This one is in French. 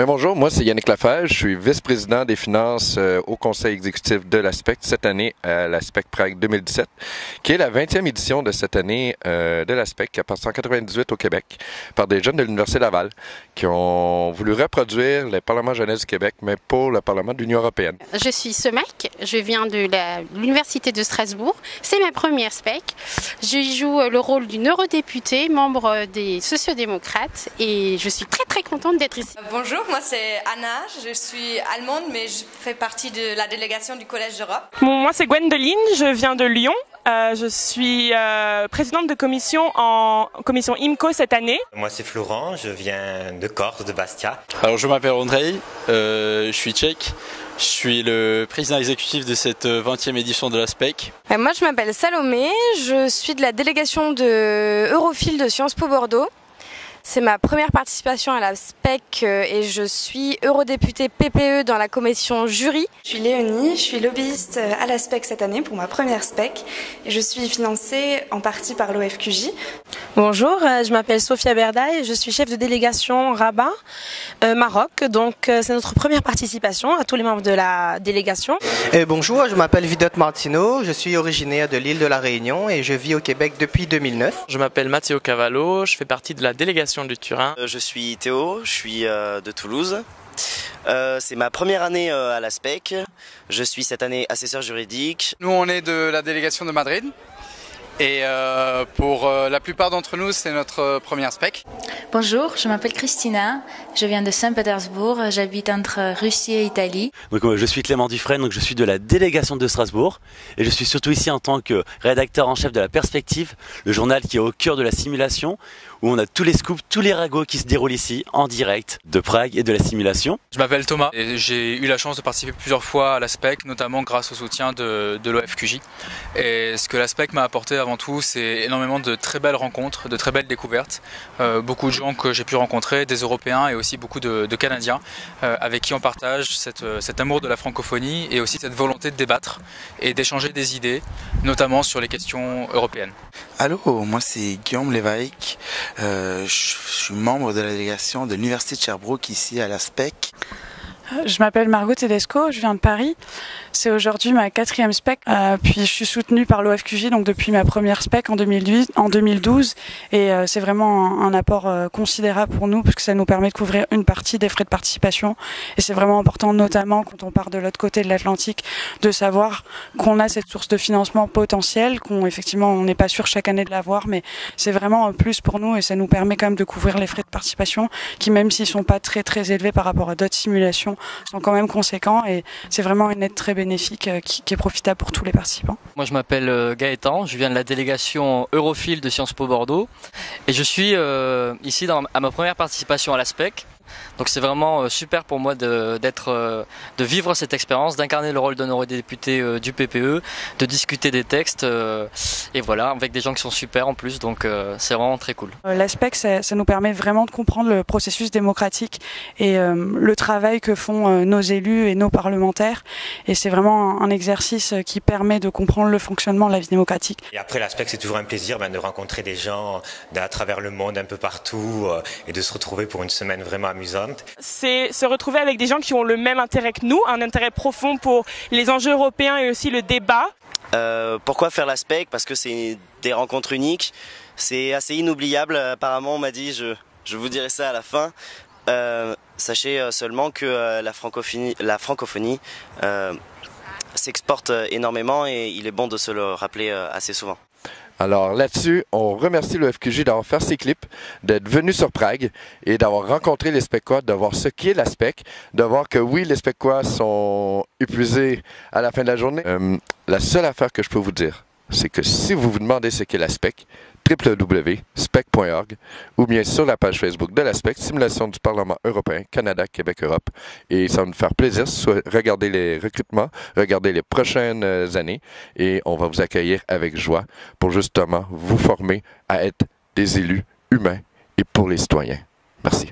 Mais bonjour, moi c'est Yannick Lafage, je suis vice-président des finances au conseil exécutif de l'ASPEC cette année à l'ASPEC Prague 2017, qui est la 20e édition de cette année de l'ASPEC, qui a passé en 98 au Québec par des jeunes de l'Université Laval qui ont voulu reproduire le Parlement jeunesse du Québec, mais pour le Parlement de l'Union européenne. Je suis Semek, je viens de l'Université de Strasbourg, c'est ma première SPEC. Je joue le rôle d'une eurodéputée, membre des sociodémocrates et je suis très contente d'être ici. Bonjour, moi c'est Anna, je suis allemande mais je fais partie de la délégation du Collège d'Europe. Moi c'est Gwendoline, je viens de Lyon. Je suis présidente de commission en commission IMCO cette année. Moi c'est Florent, je viens de Corse, de Bastia. Alors je m'appelle Andrei, je suis tchèque. Je suis le président exécutif de cette 20e édition de l'ASPEC. Moi je m'appelle Salomé, je suis de la délégation de Europhile de Sciences Po Bordeaux. C'est ma première participation à la SPEC et je suis eurodéputée PPE dans la commission jury. Je suis Léonie, je suis lobbyiste à la SPEC cette année pour ma première SPEC et je suis financée en partie par l'OFQJ. Bonjour, je m'appelle Sophia Berda et je suis chef de délégation Rabat, Maroc. Donc c'est notre première participation à tous les membres de la délégation. Bonjour, je m'appelle Vidot Martino, je suis originaire de l'île de la Réunion et je vis au Québec depuis 2009. Je m'appelle Matteo Cavallo, je fais partie de la délégation du Turin. Je suis Théo, je suis de Toulouse. C'est ma première année à la SPEC. Je suis cette année assesseur juridique. Nous on est de la délégation de Madrid. Et pour la plupart d'entre nous, c'est notre première SPEC. Bonjour, je m'appelle Christina, je viens de Saint-Pétersbourg, j'habite entre Russie et Italie. Donc, je suis Clément Dufresne, donc je suis de la délégation de Strasbourg et je suis surtout ici en tant que rédacteur en chef de La Perspective, le journal qui est au cœur de la simulation, où on a tous les scoops, tous les ragots qui se déroulent ici en direct de Prague et de la simulation. Je m'appelle Thomas et j'ai eu la chance de participer plusieurs fois à la SPEC, notamment grâce au soutien de l'OFQJ. Et ce que la SPEC m'a apporté avant tout, c'est énormément de très belles rencontres, de très belles découvertes. Beaucoup de gens que j'ai pu rencontrer, des Européens et aussi beaucoup de Canadiens, avec qui on partage cet amour de la francophonie et aussi cette volonté de débattre et d'échanger des idées, notamment sur les questions européennes. Allô, moi c'est Guillaume Lévesque, je suis membre de la délégation de l'Université de Sherbrooke ici à la SPEC. Je m'appelle Margot Tedesco, je viens de Paris. C'est aujourd'hui ma 4e SPEC. Puis je suis soutenue par l'OFQJ donc depuis ma première SPEC en 2012. Et c'est vraiment un apport considérable pour nous parce que ça nous permet de couvrir une partie des frais de participation. Et c'est vraiment important, notamment quand on part de l'autre côté de l'Atlantique, de savoir qu'on a cette source de financement potentielle, effectivement on n'est pas sûr chaque année de l'avoir, mais c'est vraiment un plus pour nous et ça nous permet quand même de couvrir les frais de participation qui, même s'ils sont pas très élevés par rapport à d'autres simulations, sont quand même conséquents et c'est vraiment une aide très bénéfique qui est profitable pour tous les participants. Moi je m'appelle Gaëtan, je viens de la délégation Europhile de Sciences Po Bordeaux et je suis ici à ma première participation à la SPEC. Donc c'est vraiment super pour moi de vivre cette expérience, d'incarner le rôle d'un eurodéputé du PPE, de discuter des textes et voilà, avec des gens qui sont super en plus, donc c'est vraiment très cool. La SPEC, ça nous permet vraiment de comprendre le processus démocratique et le travail que font nos élus et nos parlementaires et c'est vraiment un exercice qui permet de comprendre le fonctionnement de la vie démocratique. Et après la SPEC, c'est toujours un plaisir de rencontrer des gens à travers le monde, un peu partout et de se retrouver pour une semaine vraiment amusante. C'est se retrouver avec des gens qui ont le même intérêt que nous, un intérêt profond pour les enjeux européens et aussi le débat. Pourquoi faire la SPEC? Parce que c'est des rencontres uniques, c'est assez inoubliable. Apparemment on m'a dit, je vous dirai ça à la fin. Sachez seulement que la francophonie s'exporte énormément et il est bon de se le rappeler assez souvent. Alors là-dessus, on remercie le FQJ d'avoir fait ces clips, d'être venu sur Prague et d'avoir rencontré les SPECois, de voir ce qu'est la SPEC, de voir que oui, les SPECois sont épuisés à la fin de la journée. La seule affaire que je peux vous dire, c'est que si vous vous demandez ce qu'est la SPEC, www.spec.org ou bien sur la page Facebook de la SPEC, Simulation du Parlement européen, Canada, Québec, Europe. Et ça va nous faire plaisir, soit regarder les recrutements, regarder les prochaines années et on va vous accueillir avec joie pour justement vous former à être des élus humains et pour les citoyens. Merci.